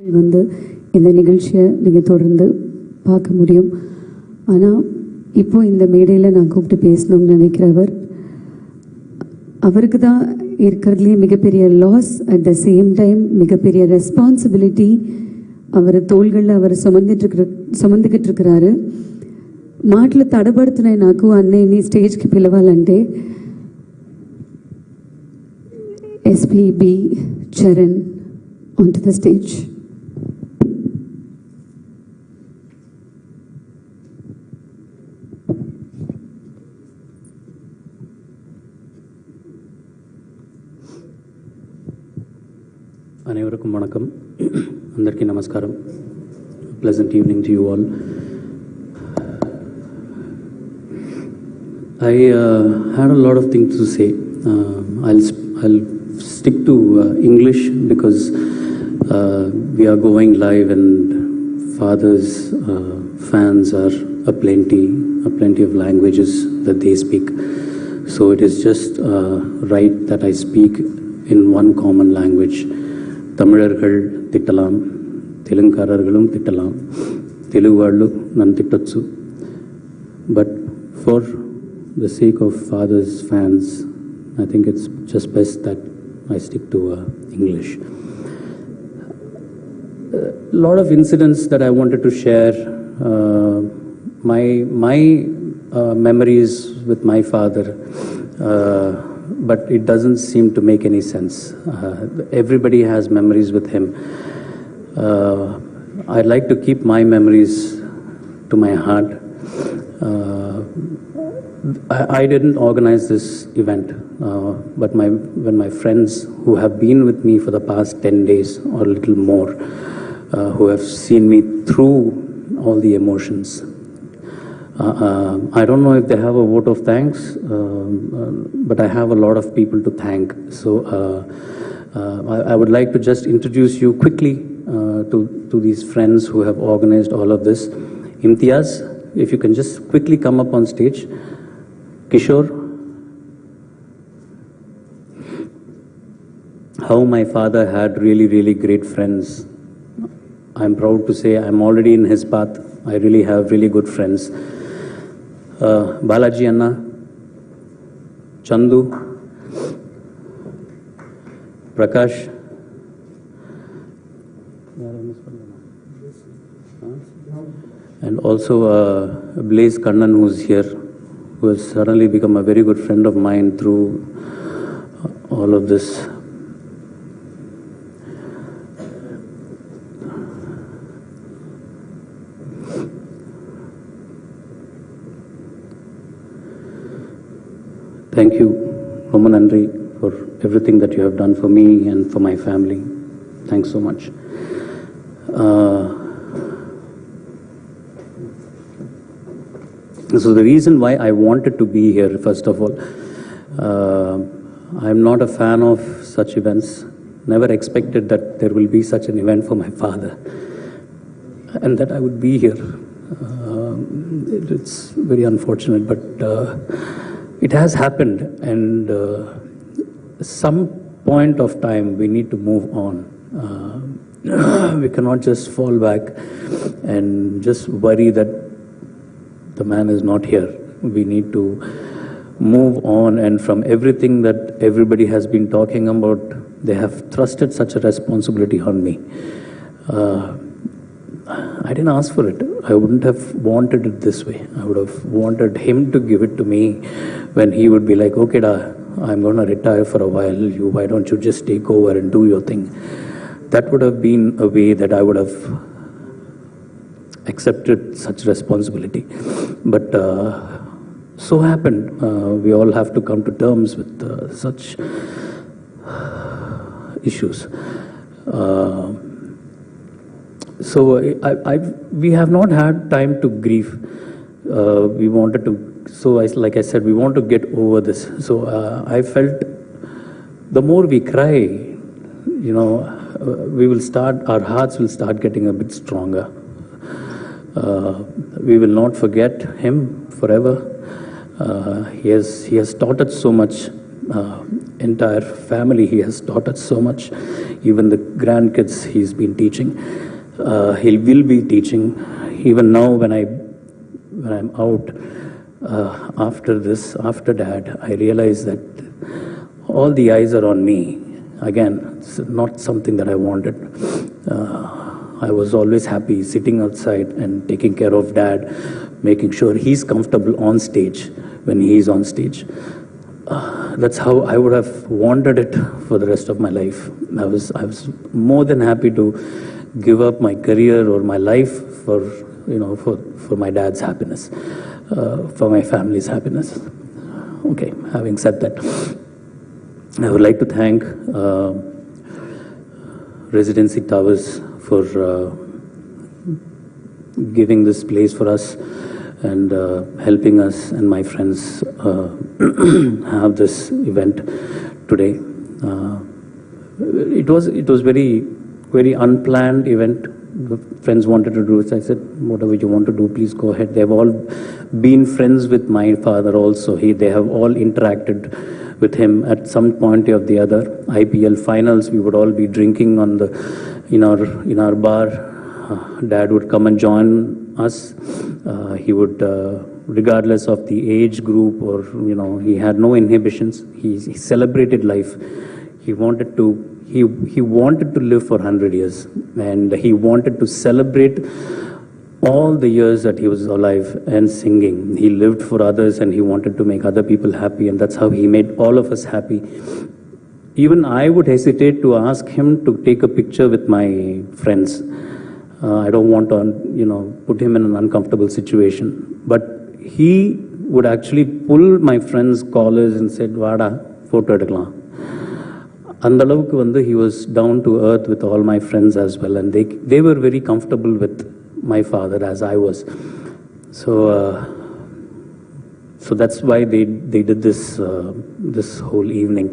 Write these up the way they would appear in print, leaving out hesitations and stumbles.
வந்து இந்த நிகழ்ச்சியை நீங்கள் தொடர்ந்து பார்க்க முடியும். ஆனால் இப்போ இந்த மேடையில் நான் கூப்பிட்டு பேசணும்னு நினைக்கிறவர் அவருக்கு தான் இருக்கிறதுலேயே மிகப்பெரிய loss, at the same time மிகப்பெரிய ரெஸ்பான்சிபிலிட்டி அவர் తోள்களில் அவர் సుమందికిட்டு இருக்கிறாరు. మాటలు తడబడుతున్నాయి నాకు అన్నయ్యని స్టేజ్కి పిలవాలంటే. SPB Charan onto the stage. அனைவருக்கும் வணக்கம். అందరికీ నమస్కారం. Pleasant evening to you all. I had a lot of things to say. I'll stick to English because we are going live and Father's fans are plenty of languages that they speak. So it is just right that I speak in one common language. தமிழர்கள் திட்டலாம், தெலுங்காரர்களும் திட்டலாம், தெலுங்காళ్ళు நன் திட்டச்சு. But for the sake of Father's fans, I think it's just best that I stick to English. A lot of incidents that I wanted to share, my memories with my father, but it doesn't seem to make any sense. Everybody has memories with him. I'd like to keep my memories to my heart. I didn't organize this event, but when my friends who have been with me for the past 10 days or a little more, who have seen me through all the emotions, I don't know if they have a vote of thanks, but I have a lot of people to thank. So I would like to just introduce you quickly to these friends who have organized all of this. Imtiaz, if you can just quickly come up on stage. Kishore, how my father had really great friends. I'm proud to say I'm already in his path. I really have really good friends. Balaji Anna, Chandu, Prakash, and also Blaze Kannan, who's here, who has suddenly become a very good friend of mine through all of this. Thank you, Roman Andri, for everything that you have done for me and for my family. Thanks so much. So the reason why I wanted to be here, first of all, I'm not a fan of such events. Never expected that there will be such an event for my father and that I would be here. It's very unfortunate, but it has happened, and some point of time we need to move on. We cannot just fall back and just worry that the man is not here. We need to move on, and from everything that everybody has been talking about, they have thrusted such a responsibility on me. I didn't ask for it. I wouldn't have wanted it this way. I would have wanted him to give it to me when he would be like, okay, da, I'm going to retire for a while. Why don't you just take over and do your thing? That would have been a way that I would have accepted such responsibility. But so happened. We all have to come to terms with such issues. So we have not had time to grieve. We wanted to, like I said, we want to get over this. So I felt the more we cry, our hearts will start getting a bit stronger. We will not forget him forever. He has taught us so much. entire family. He has taught us so much. Even the grandkids he's been teaching. He will be teaching. Even now when I'm out after this, after Dad, I realize that all the eyes are on me. Again, it's not something that I wanted. I was always happy sitting outside and taking care of Dad, making sure he's comfortable on stage when he's on stage. That's how I would have wanted it for the rest of my life. I was more than happy to give up my career or my life for my dad's happiness, for my family's happiness. Okay, having said that, I would like to thank Residency Towers for giving this place for us and helping us and my friends have this event today. It was very unplanned event. The friends wanted to do it. I said, whatever you want to do, please go ahead. They've all been friends with my father also. They have all interacted with him at some point or the other. IPL finals, we would all be drinking in our bar. Dad would come and join us. He would, regardless of the age group or he had no inhibitions. He celebrated life. He wanted to live for 100 years, and he wanted to celebrate all the years that he was alive and singing. He lived for others and he wanted to make other people happy, and that's how he made all of us happy. Even I would hesitate to ask him to take a picture with my friends. I don't want to, put him in an uncomfortable situation. But he would actually pull my friends' collars and said, "Vada, photo edukkalam." He was down to earth with all my friends as well, and they were very comfortable with my father as I was. So that's why they did this whole evening.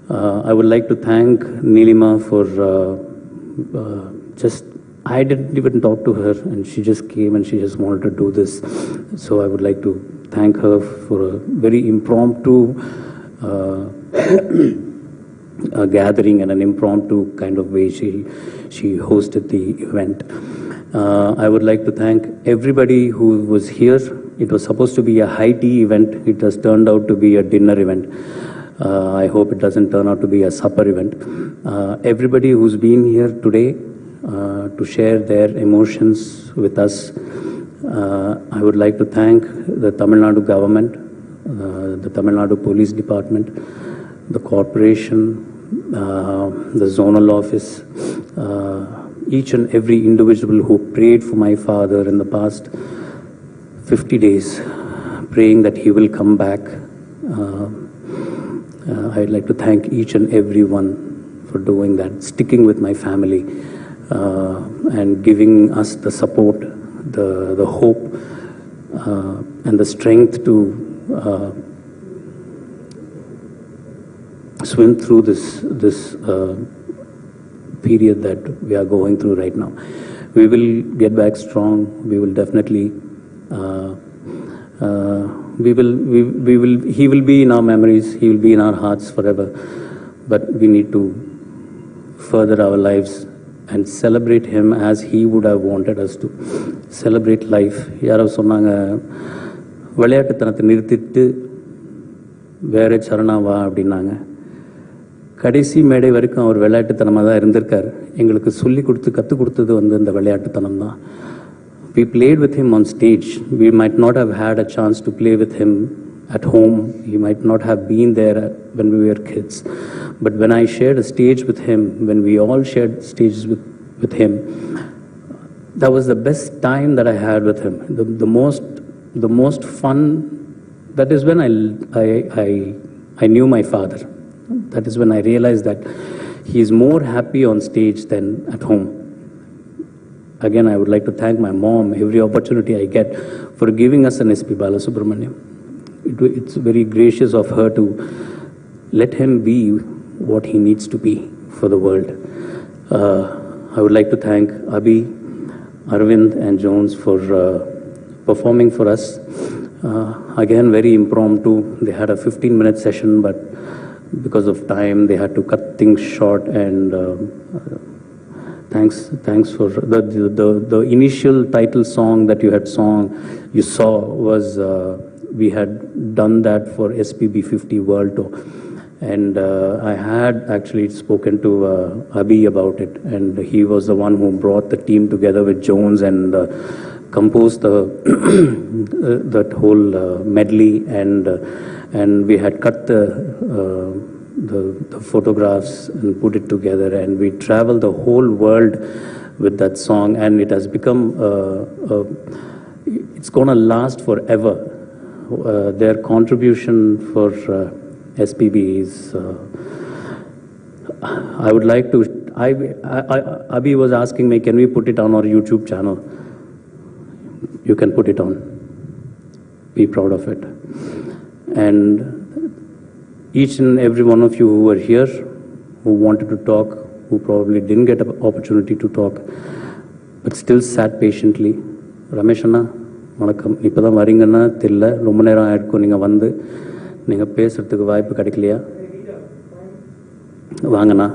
I would like to thank Neelima for I didn't even talk to her, and she just came and she just wanted to do this. So I would like to thank her for a very impromptu a gathering and an impromptu kind of way she hosted the event. I would like to thank everybody who was here. It was supposed to be a high tea event. It has turned out to be a dinner event. I hope it doesn't turn out to be a supper event. Everybody who's been here today to share their emotions with us. I would like to thank the Tamil Nadu government, the Tamil Nadu Police Department, the corporation, the zonal office, each and every individual who prayed for my father in the past 50 days, praying that he will come back. I'd like to thank each and every one for doing that, sticking with my family, and giving us the support, the hope, and the strength to swim through this period that we are going through right now. We will get back strong. We will definitely. He will be in our memories. He will be in our hearts forever. But we need to further our lives and celebrate him as he would have wanted us to celebrate life. யாரோ சொன்னாங்க, விளையாட்டுத்தனத்தை நிறுத்திட்டு வேற சரணா வா அப்படின்னாங்க. கடைசி மேடை வரைக்கும் அவர் விளையாட்டுத்தனமாக தான் இருந்திருக்கார். எங்களுக்கு சொல்லி கொடுத்து கற்றுக் கொடுத்தது இந்த விளையாட்டுத்தனம் தான். We played with him on stage. We might not have had a chance to play with him at home. He might not have been there when we were kids. But when I shared a stage with him, when we all shared stages with him, that was the best time that I had with him. The most fun. That is when I knew my father. That is when I realized that he is more happy on stage than at home. Again, I would like to thank my mom every opportunity I get for giving us an SP Balasubramaniam. It's very gracious of her to let him be what he needs to be for the world. I would like to thank Abhi, Arvind and Jones for performing for us. Again, very impromptu. They had a 15-minute session, but because of time, they had to cut things short. And thanks for the initial title song that you saw was we had done that for SPB 50 World Tour. And I had actually spoken to Abhi about it, and he was the one who brought the team together with Jones and composed that whole medley, and we had cut the photographs and put it together, and we traveled the whole world with that song, and it has become it's gonna last forever. Their contribution for SPB is I would like to Abhi was asking me, can we put it on our YouTube channel? You can put it on. Be proud of it. And each and every one of you who were here, who wanted to talk, who probably didn't get an opportunity to talk, but still sat patiently. Ramesh Anna, வணக்கம். இப்போதான் வரீங்கன்னா தெரியல, ரொம்ப நேரம் ஆயிருக்கும் நீங்கள் வந்து. நீங்கள் பேசுகிறதுக்கு வாய்ப்பு கிடைக்கலையா? வாங்கண்ணா.